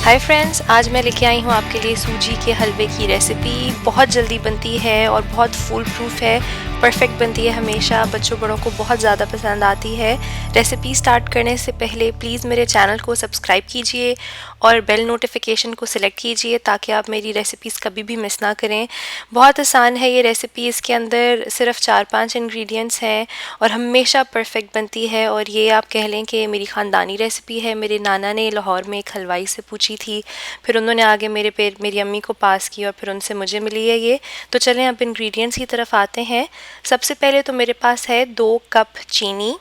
Hi friends, आज मैं लेके आई हूँ आपके लिए सूजी के हलवे की रेसिपी। बहुत जल्दी बनती है और बहुत फूल प्रूफ है, परफेक्ट बनती है। हमेशा बच्चों बड़ों को बहुत ज़्यादा पसंद आती है। रेसिपी स्टार्ट करने से पहले प्लीज़ मेरे चैनल को सब्सक्राइब कीजिए और बेल नोटिफिकेशन को सिलेक्ट कीजिए ताकि आप मेरी रेसिपीज़ कभी भी मिस ना करें। बहुत आसान है ये रेसिपी, इसके अंदर सिर्फ 4-5 इंग्रेडिएंट्स हैं और हमेशा परफेक्ट बनती है। और ये आप कह लें कि मेरी ख़ानदानी रेसिपी है। मेरे नाना ने लाहौर में एक हलवाई से पूछी थी, फिर उन्होंने आगे मेरी अम्मी को पास की और फिर उनसे मुझे मिली है ये। तो चलें अब इंग्रेडिएंट्स की तरफ आते हैं। सबसे पहले तो मेरे पास है 2 कप चीनी,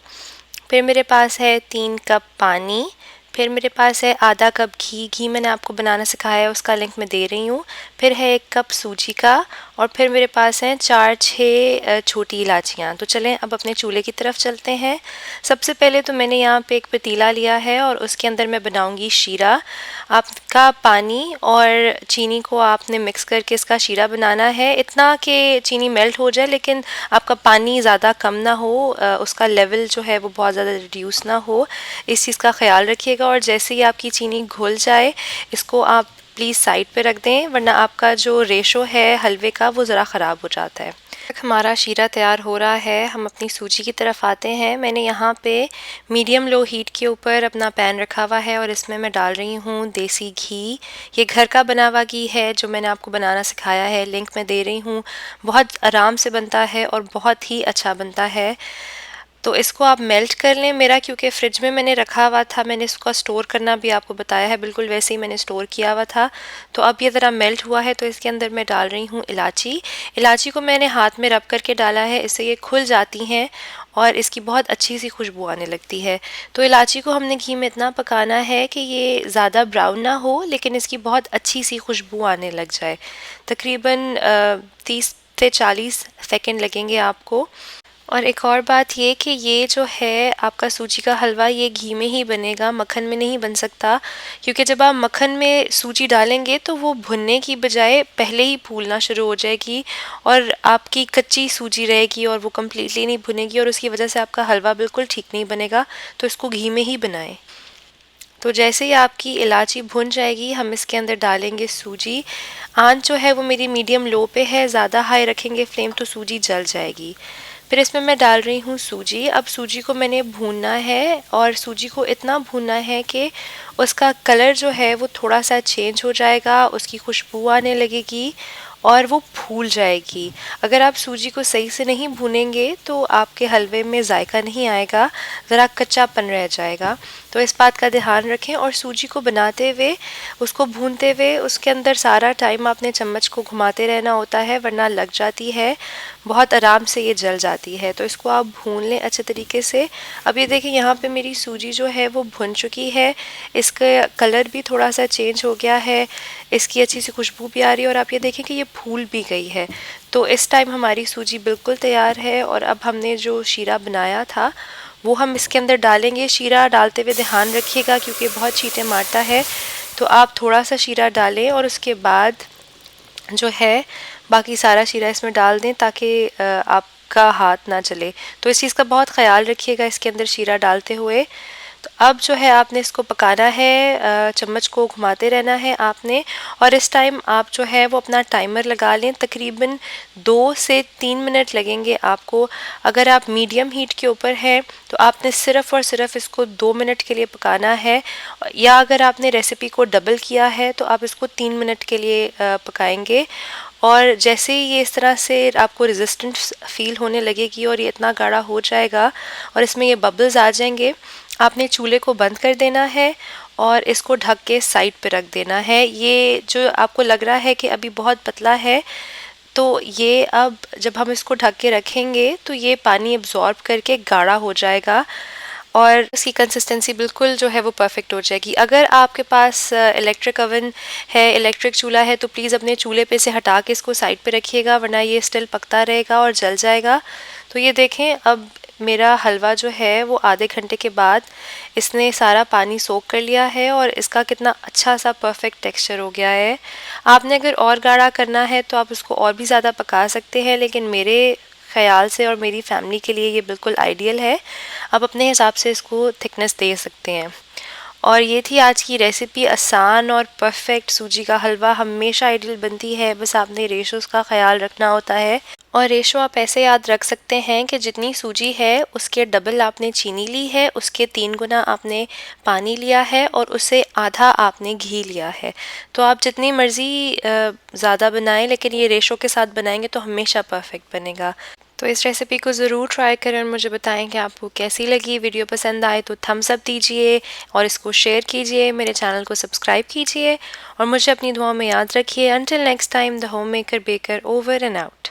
फिर मेरे पास है 3 कप पानी, फिर मेरे पास है आधा कप घी मैंने आपको बनाना सिखाया है, उसका लिंक मैं दे रही हूँ। फिर है 1 कप सूजी का और फिर मेरे पास हैं 4-6 छोटी इलायचियाँ। तो चलें अब अपने चूल्हे की तरफ चलते हैं। सबसे पहले तो मैंने यहाँ पे एक पतीला लिया है और उसके अंदर मैं बनाऊँगी शीरा। आपका पानी और चीनी को आपने मिक्स करके इसका शीरा बनाना है, इतना कि चीनी मेल्ट हो जाए लेकिन आपका पानी ज़्यादा कम ना हो, उसका लेवल जो है वो बहुत ज़्यादा रिड्यूस ना हो, इस चीज़ का ख्याल रखिएगा। और जैसे ही आपकी चीनी घुल जाए, इसको आप प्लीज़ साइड पे रख दें, वरना आपका जो रेशो है हलवे का वो ज़रा ख़राब हो जाता है। हमारा शीरा तैयार हो रहा है, हम अपनी सूजी की तरफ आते हैं। मैंने यहाँ पे मीडियम लो हीट के ऊपर अपना पैन रखा हुआ है और इसमें मैं डाल रही हूँ देसी घी। ये घर का बना हुआ घी है जो मैंने आपको बनाना सिखाया है, लिंक मैं दे रही हूँ। बहुत आराम से बनता है और बहुत ही अच्छा बनता है। तो इसको आप मेल्ट कर लें। मेरा क्योंकि फ्रिज में मैंने रखा हुआ था, मैंने इसको स्टोर करना भी आपको बताया है, बिल्कुल वैसे ही मैंने स्टोर किया हुआ था। तो अब ये ज़रा मेल्ट हुआ है तो इसके अंदर मैं डाल रही हूँ इलायची। इलायची को मैंने हाथ में रब करके डाला है, इससे ये खुल जाती हैं और इसकी बहुत अच्छी सी खुशबू आने लगती है। तो इलायची को हमने घी में इतना पकाना है कि ये ज़्यादा ब्राउन ना हो लेकिन इसकी बहुत अच्छी सी खुशबू आने लग जाए। तकरीबन 30 से 40 सेकेंड लगेंगे आपको। और एक और बात ये कि ये जो है आपका सूजी का हलवा, ये घी में ही बनेगा, मक्खन में नहीं बन सकता। क्योंकि जब आप मक्खन में सूजी डालेंगे तो वो भुनने की बजाय पहले ही फूलना शुरू हो जाएगी और आपकी कच्ची सूजी रहेगी और वो कम्प्लीटली नहीं भुनेगी और उसकी वजह से आपका हलवा बिल्कुल ठीक नहीं बनेगा। तो इसको घी में ही बनाएं। तो जैसे ही आपकी इलायची भुन जाएगी, हम इसके अंदर डालेंगे सूजी। आंच जो है वो मेरी मीडियम लो पे है, ज़्यादा हाई रखेंगे फ्लेम तो सूजी जल जाएगी। फिर इसमें मैं डाल रही हूँ सूजी। अब सूजी को मैंने भूनना है और सूजी को इतना भूनना है कि उसका कलर जो है वो थोड़ा सा चेंज हो जाएगा, उसकी खुशबू आने लगेगी और वो फूल जाएगी। अगर आप सूजी को सही से नहीं भूनेंगे तो आपके हलवे में जायका नहीं आएगा, ज़रा कच्चापन रह जाएगा। तो इस बात का ध्यान रखें। और सूजी को बनाते हुए, उसको भूनते हुए, उसके अंदर सारा टाइम आपने चम्मच को घुमाते रहना होता है, वरना लग जाती है, बहुत आराम से ये जल जाती है। तो इसको आप भून लें अच्छे तरीके से। अब ये देखें, यहाँ पे मेरी सूजी जो है वो भुन चुकी है, इसका कलर भी थोड़ा सा चेंज हो गया है, इसकी अच्छी सी खुशबू भी आ रही है और आप ये देखें कि ये फूल भी गई है। तो इस टाइम हमारी सूजी बिल्कुल तैयार है और अब हमने जो शीरा बनाया था वो हम इसके अंदर डालेंगे। शीरा डालते हुए ध्यान रखिएगा क्योंकि बहुत छींटे मारता है, तो आप थोड़ा सा शीरा डालें और उसके बाद जो है बाकी सारा शीरा इसमें डाल दें ताकि आपका हाथ ना जले। तो इस चीज़ का बहुत ख्याल रखिएगा इसके अंदर शीरा डालते हुए। तो अब जो है आपने इसको पकाना है, चम्मच को घुमाते रहना है आपने। और इस टाइम आप जो है वो अपना टाइमर लगा लें, तकरीबन 2 से 3 मिनट लगेंगे आपको। अगर आप मीडियम हीट के ऊपर हैं तो आपने सिर्फ़ और सिर्फ इसको 2 मिनट के लिए पकाना है, या अगर आपने रेसिपी को डबल किया है तो आप इसको 3 मिनट के लिए पकाएंगे। और जैसे ही ये इस तरह से आपको रेजिस्टेंस फील होने लगेगी और ये इतना गाढ़ा हो जाएगा और इसमें ये बबल्स आ जाएंगे, आपने चूल्हे को बंद कर देना है और इसको ढक के साइड पे रख देना है। ये जो आपको लग रहा है कि अभी बहुत पतला है, तो ये अब जब हम इसको ढक के रखेंगे तो ये पानी एब्जॉर्ब करके गाढ़ा हो जाएगा और इसकी कंसिस्टेंसी बिल्कुल जो है वो परफेक्ट हो जाएगी। अगर आपके पास इलेक्ट्रिक ओवन है, इलेक्ट्रिक चूल्हा है, तो प्लीज़ अपने चूल्हे पे से हटा के इसको साइड पे रखिएगा, वरना ये स्टिल पकता रहेगा और जल जाएगा। तो ये देखें, अब मेरा हलवा जो है वो आधे घंटे के बाद इसने सारा पानी सोख कर लिया है और इसका कितना अच्छा सा परफेक्ट टेक्सचर हो गया है। आपने अगर और गाढ़ा करना है तो आप इसको और भी ज़्यादा पका सकते हैं, लेकिन मेरे ख़याल से और मेरी फैमिली के लिए ये बिल्कुल आइडियल है। आप अपने हिसाब से इसको थिकनेस दे सकते हैं। और ये थी आज की रेसिपी, आसान और परफेक्ट सूजी का हलवा। हमेशा आइडियल बनती है, बस आपने रेशोस का ख्याल रखना होता है। और रेशो आप ऐसे याद रख सकते हैं कि जितनी सूजी है उसके डबल आपने चीनी ली है, उसके 3 गुना आपने पानी लिया है और उससे आधा आपने घी लिया है। तो आप जितनी मर्ज़ी ज़्यादा बनाएं, लेकिन ये रेशो के साथ बनाएंगे तो हमेशा परफेक्ट बनेगा। तो इस रेसिपी को ज़रूर ट्राई करें और मुझे बताएं कि आपको कैसी लगी। वीडियो पसंद आए तो थम्स अप दीजिए और इसको शेयर कीजिए, मेरे चैनल को सब्सक्राइब कीजिए और मुझे अपनी दुआओं में याद रखिए। Until next time, the home maker baker, over and out.